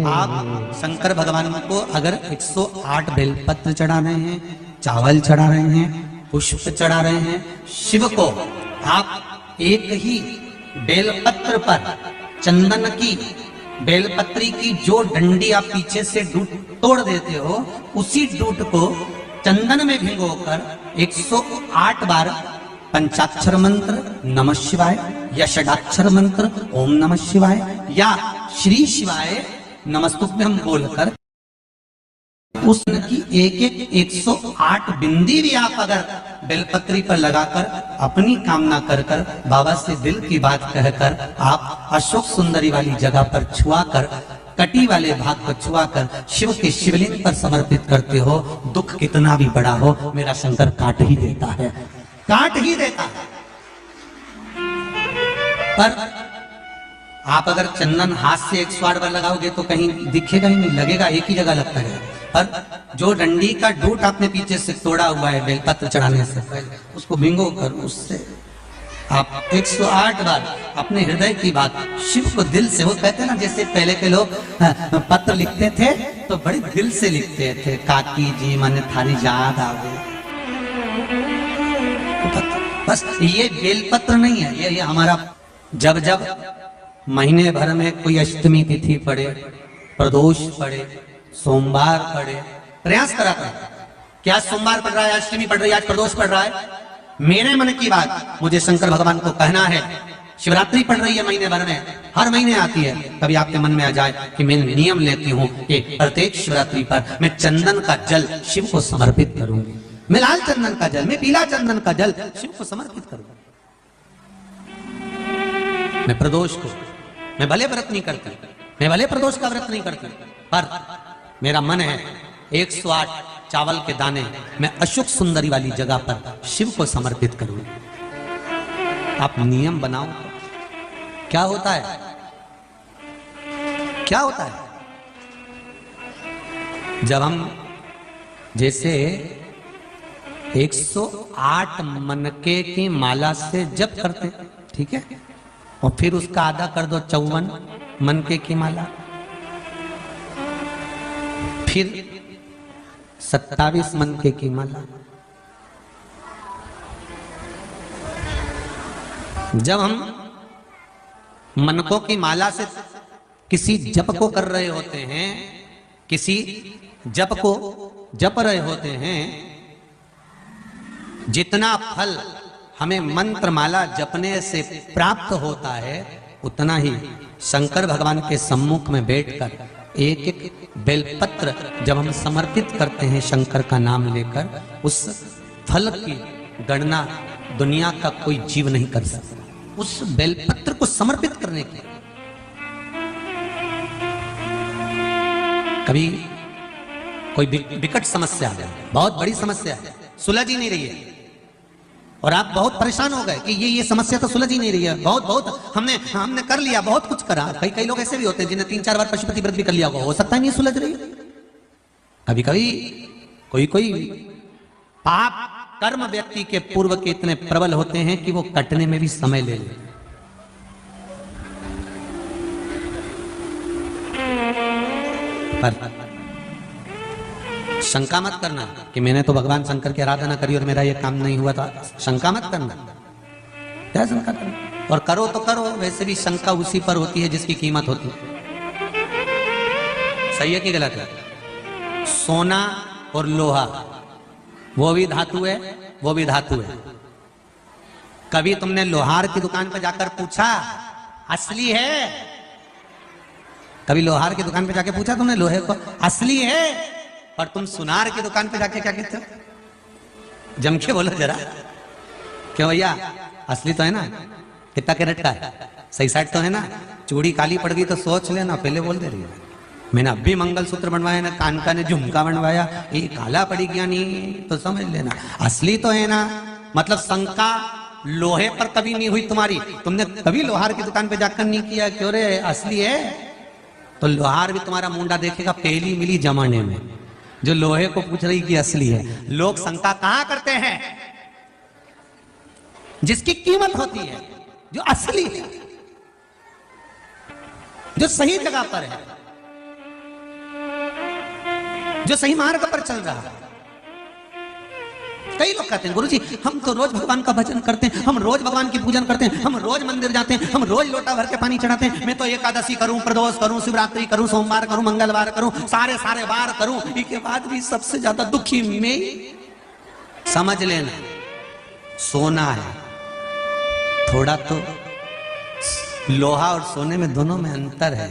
आप शंकर भगवान को अगर 108 बेलपत्र चढ़ा रहे हैं, चावल चढ़ा रहे हैं, पुष्प चढ़ा रहे हैं, शिव को आप एक ही बेलपत्र पर चंदन की बेलपत्री की जो डंडी आप पीछे से डूट तोड़ देते हो, उसी डूट को चंदन में भिगोकर 108 बार पंचाक्षर मंत्र नमः शिवाय या षडाक्षर मंत्र ओम नमः शिवाय या श्री शिवाय नमस्तुभ्यं बोलकर उसकी एक 108 बिंदी भी आप अगर बेलपत्री पर लगाकर अपनी कामना कर बाबा से दिल की बात कहकर आप अशोक सुंदरी वाली जगह पर छुआकर कटी वाले भाग को छुआकर शिव के शिवलिंग पर समर्पित करते हो, दुख कितना भी बड़ा हो मेरा शंकर काट ही देता है, काट ही देता है। पर आप अगर चंदन हाथ से 108 बार लगाओगे तो कहीं दिखेगा ही नहीं, लगेगा एक ही जगह लगता है। पर जो डंडी का डूट आपने पीछे से तोड़ा हुआ है बेलपत्र चढ़ाने से पहले, उसको भिंगो कर उससे आप 108 बार अपने हृदय की बात शिव को दिल से, वो कहते हैं ना जैसे पहले के लोग पत्र लिखते थे तो बड़े दिल से लिखते थे, काकी जी मन थारी याद आ गई। बस ये बेलपत्र नहीं है, ये हमारा जब जब महीने भर में कोई अष्टमी तिथि पड़े, प्रदोष पड़े, सोमवार पड़े, प्रयास करा कर क्या सोमवार पड़ रहा है, अष्टमी पड़ रही है, आज प्रदोष पड़ रहा है, मेरे मन की बात मुझे शंकर भगवान को कहना है। शिवरात्रि पड़ रही है महीने भर में, हर महीने आती है, कभी आपके मन में आ जाए कि मैं नियम लेती हूँ कि प्रत्येक शिवरात्रि पर मैं चंदन का जल शिव को समर्पित करूंगी, मैं लाल चंदन का जल, मैं पीला चंदन का जल शिव को समर्पित करूंगा। मैं प्रदोष को, मैं भले व्रत नहीं करती, मैं भले प्रदोष का व्रत नहीं करती, पर मेरा मन है 108 चावल के दाने मैं अशोक सुंदरी वाली जगह पर शिव को समर्पित करूं। आप नियम बनाओ, क्या होता है, क्या होता है जब हम जैसे 108 मनके की माला से जप करते, ठीक है, और फिर उसका आधा कर दो 54 मनके की माला, फिर 27 मनके की माला। जब हम मनकों की माला से किसी जप को कर रहे होते हैं, किसी जप को जप रहे होते हैं, जितना फल हमें मंत्र माला जपने से प्राप्त होता है, उतना ही शंकर भगवान के सम्मुख में बैठकर एक एक बेलपत्र जब हम समर्पित करते हैं शंकर का नाम लेकर, उस फल की गणना दुनिया का कोई जीव नहीं कर सकता। उस बेलपत्र को समर्पित करने की कभी कोई विकट समस्या है, बहुत बड़ी समस्या है, सुलझ ही नहीं रही है, और आप बहुत परेशान हो गए कि ये समस्या तो सुलझ ही नहीं रही है, बहुत हमने कर लिया, बहुत कुछ करा। कई लोग ऐसे भी होते हैं जिन्हें 3-4 बार पशुपति व्रत भी कर लिया होगा, हो सकता है नहीं सुलझ रही है। कभी कभी कोई पाप कर्म व्यक्ति के पूर्व के इतने प्रबल होते हैं कि वो कटने में भी समय ले लेते। पर शंका मत करना कि मैंने तो भगवान शंकर की आराधना करी और मेरा ये काम नहीं हुआ था, शंका मत करना, क्या शंका करना, और करो तो करो, वैसे भी शंका उसी पर होती है जिसकी कीमत होती है। सही है कि गलत है? सोना और लोहा वो भी धातु है, वो भी धातु है। कभी तुमने लोहार की दुकान पर जाकर पूछा असली है? कभी लोहार की दुकान पे जाके पूछा तुमने लोहे को असली है? और तुम सुनार की दुकान पे जाके क्या कहते हो? जम के बोलो जरा, क्यों भैया असली तो है ना, कितना कैरेट का है, सही साइड तो है ना, चूड़ी काली पड़ गई तो सोच लेना, पहले बोल दे रही है। मैंने अभी मंगलसूत्र बनवाया ना, कान का ने झुमका बनवाया, ये काला पड़ी गया नहीं तो समझ लेना असली तो है ना। मतलब शंका लोहे पर कभी नहीं हुई तुम्हारी, तुमने कभी लोहार की दुकान पे जाकर नहीं किया क्यों रे असली है? तो लोहार भी तुम्हारा मुंडा देखेगा पहली मिली जमाने में, जो लोहे को पूछ रही कि असली है। लोग शंका कहां करते हैं? जिसकी कीमत होती है, जो असली है, जो सही जगह पर है। जो सही मार्ग पर चल रहा है। कई लोग कहते हैं गुरुजी हम तो रोज भगवान का भजन करते हैं, हम रोज भगवान की पूजन करते हैं, हम रोज मंदिर जाते हैं, हम रोज लोटा भर के पानी चढ़ाते हैं, मैं तो एकादशी करूं, प्रदोष करूं, शिवरात्रि करूं, सोमवार करूं, मंगलवार करूं, सारे सारे वार करूं, इसके बाद भी सबसे ज्यादा दुखी मैं। समझ लेना सोना है, थोड़ा तो लोहा और सोने में दोनों में अंतर है।